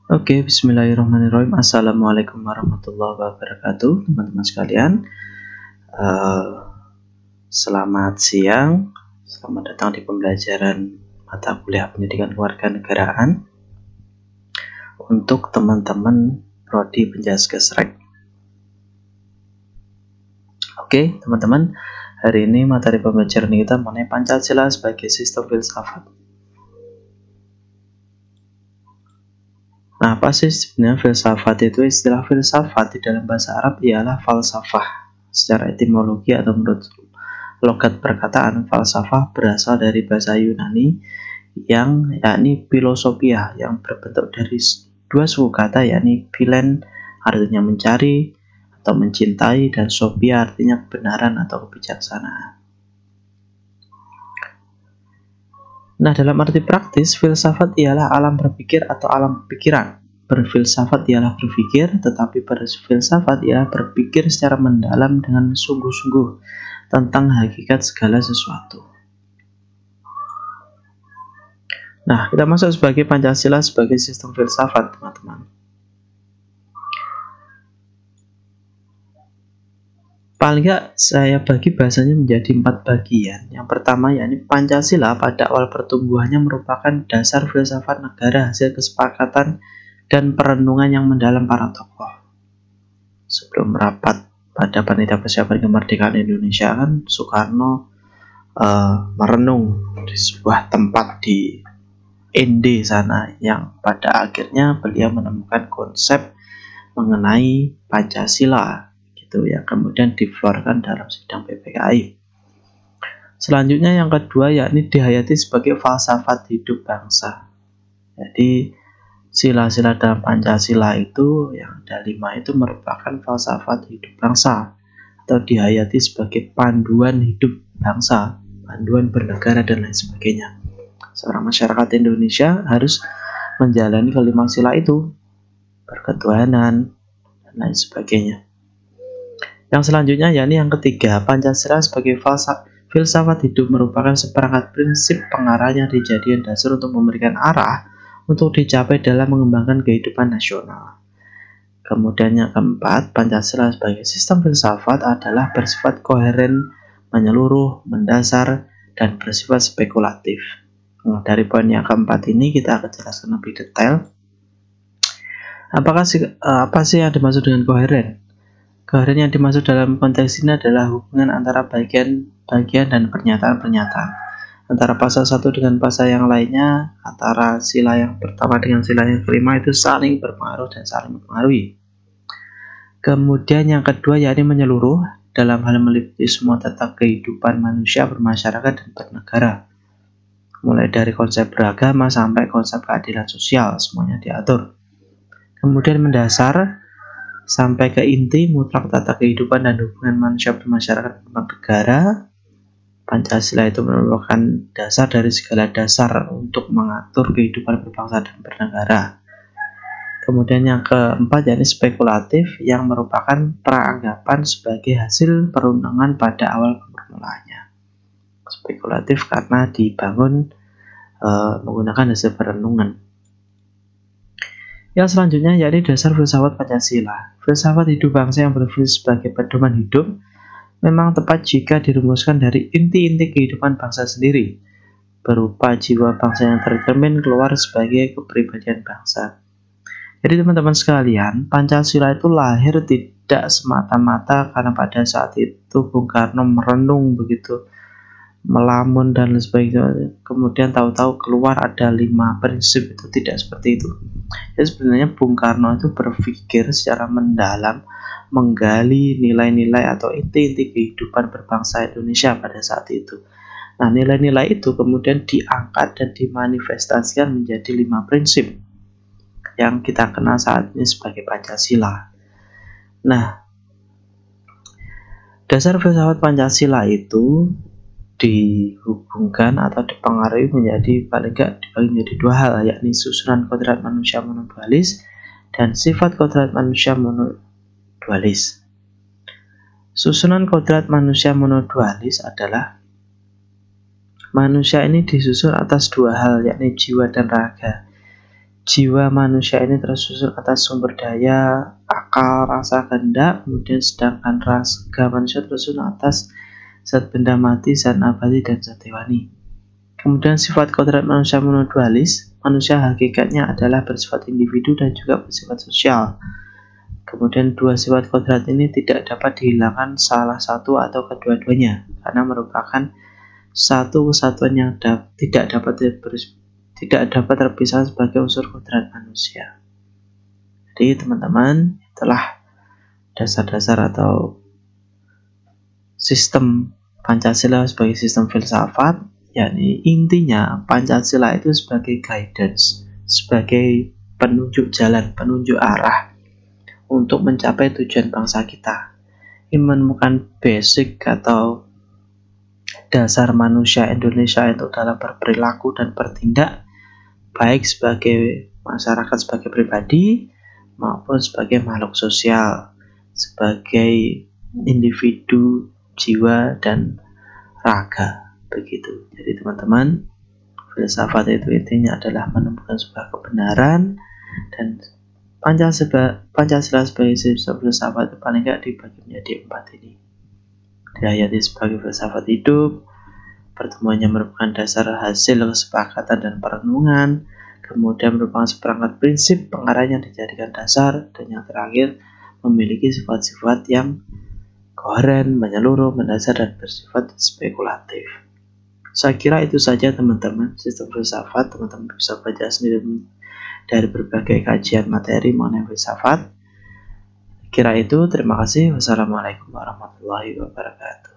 Oke, bismillahirrahmanirrahim. Assalamualaikum warahmatullahi wabarakatuh, teman-teman sekalian. Selamat siang, selamat datang di pembelajaran mata kuliah pendidikan kewarganegaraan untuk teman-teman prodi Penjaskesrek. Oke, teman-teman, hari ini materi pembelajaran kita mengenai Pancasila sebagai sistem filsafat. Nah, apa sih sebenarnya filsafat itu? Istilah filsafat di dalam bahasa Arab ialah falsafah. Secara etimologi atau menurut logat perkataan, falsafah berasal dari bahasa Yunani yang yakni filosofia, yang berbentuk dari dua suku kata, yakni philen artinya mencari atau mencintai, dan sophia artinya kebenaran atau kebijaksanaan. Nah, dalam arti praktis, filsafat ialah alam berpikir atau alam pikiran. Berfilsafat ialah berpikir, tetapi berfilsafat ialah berpikir secara mendalam dengan sungguh-sungguh tentang hakikat segala sesuatu. Nah, kita masuk sebagai Pancasila sebagai sistem filsafat, teman-teman. Paling nggak saya bagi bahasanya menjadi 4 bagian. Yang pertama yakni Pancasila pada awal pertumbuhannya merupakan dasar filsafat negara hasil kesepakatan dan perenungan yang mendalam para tokoh. Sebelum rapat pada panitia persiapan kemerdekaan Indonesia kan Soekarno merenung di sebuah tempat di Ende sana, yang pada akhirnya beliau menemukan konsep mengenai Pancasila yang kemudian diflorkan dalam sidang PPKI. Selanjutnya yang kedua yakni dihayati sebagai falsafat hidup bangsa. Jadi sila-sila dalam Pancasila itu yang ada 5 itu merupakan falsafat hidup bangsa atau dihayati sebagai panduan hidup bangsa, panduan bernegara dan lain sebagainya. Seorang masyarakat Indonesia harus menjalani kelima sila itu, berketuhanan dan lain sebagainya. Yang selanjutnya yakni yang ketiga, Pancasila sebagai filsafat hidup merupakan seperangkat prinsip pengarah yang dijadikan dasar untuk memberikan arah untuk dicapai dalam mengembangkan kehidupan nasional. Kemudian yang keempat, Pancasila sebagai sistem filsafat adalah bersifat koheren, menyeluruh, mendasar, dan bersifat spekulatif. Nah, dari poin yang keempat ini kita akan jelaskan lebih detail. Apa sih yang dimaksud dengan koheren? Koheren yang dimaksud dalam konteks ini adalah hubungan antara bagian-bagian dan pernyataan-pernyataan, antara pasal satu dengan pasal yang lainnya, antara sila yang pertama dengan sila yang kelima itu saling berpengaruh dan saling mempengaruhi. Kemudian yang kedua yakni menyeluruh dalam hal meliputi semua tata kehidupan manusia, bermasyarakat, dan bernegara. Mulai dari konsep beragama sampai konsep keadilan sosial, semuanya diatur. Kemudian mendasar sampai ke inti mutlak tata kehidupan dan hubungan manusia bermasyarakat dan bernegara. Pancasila itu merupakan dasar dari segala dasar untuk mengatur kehidupan berbangsa dan bernegara. Kemudian yang keempat yakni spekulatif, yang merupakan peranggapan sebagai hasil perundangan pada awal permulaannya. Spekulatif karena dibangun menggunakan hasil perenungan. Yang selanjutnya yakni dasar filsafat Pancasila. Filsafat hidup bangsa yang berfungsi sebagai pedoman hidup memang tepat jika dirumuskan dari inti-inti kehidupan bangsa sendiri, berupa jiwa bangsa yang tercermin keluar sebagai kepribadian bangsa. Jadi teman-teman sekalian, Pancasila itu lahir tidak semata-mata karena pada saat itu Bung Karno merenung begitu, melamun dan lain sebagainya, kemudian tahu-tahu keluar ada 5 prinsip. Itu tidak seperti itu. Jadi sebenarnya Bung Karno itu berpikir secara mendalam, menggali nilai-nilai atau inti-inti kehidupan berbangsa Indonesia pada saat itu. Nah, nilai-nilai itu kemudian diangkat dan dimanifestasikan menjadi 5 prinsip yang kita kenal saat ini sebagai Pancasila. Nah, dasar filsafat Pancasila itu dihubungkan atau dipengaruhi menjadi paling nggak dibagi menjadi 2 hal, yakni susunan kodrat manusia monodualis dan sifat kodrat manusia monodualis. Susunan kodrat manusia monodualis adalah manusia ini disusun atas 2 hal, yakni jiwa dan raga. jiwa manusia ini tersusun atas sumber daya, akal, rasa, kehendak, kemudian sedangkan raga manusia tersusun atas zat benda mati, zat abadi, dan zat hewani. Kemudian sifat kodrat manusia monodualis, manusia hakikatnya adalah bersifat individu dan juga bersifat sosial. Kemudian dua sifat kodrat ini tidak dapat dihilangkan salah satu atau kedua-duanya, karena merupakan satu kesatuan yang tidak dapat terpisah sebagai unsur kodrat manusia. Jadi teman-teman, itulah dasar-dasar atau sistem Pancasila sebagai sistem filsafat, yakni intinya Pancasila itu sebagai guidance, sebagai penunjuk jalan, penunjuk arah untuk mencapai tujuan bangsa kita. Ini menemukan basic atau dasar manusia Indonesia itu dalam berperilaku dan bertindak, baik sebagai masyarakat, sebagai pribadi, maupun sebagai makhluk sosial, sebagai individu, jiwa, dan raga. Begitu. Jadi teman-teman, filsafat itu intinya adalah menemukan sebuah kebenaran, dan Pancasila sebagai sistem filsafat itu paling tidak dibagi menjadi 4 ini. Dihayati sebagai filsafat hidup, pertemuannya merupakan dasar hasil kesepakatan dan perenungan, kemudian merupakan seperangkat prinsip pengarah yang dijadikan dasar, dan yang terakhir memiliki sifat-sifat yang koheren, menyeluruh, mendasar, dan bersifat spekulatif. Saya kira itu saja teman-teman, sistem filsafat. Teman-teman bisa baca sendiri dari berbagai kajian materi mengenai filsafat. Kira itu, terima kasih. Wassalamualaikum warahmatullahi wabarakatuh.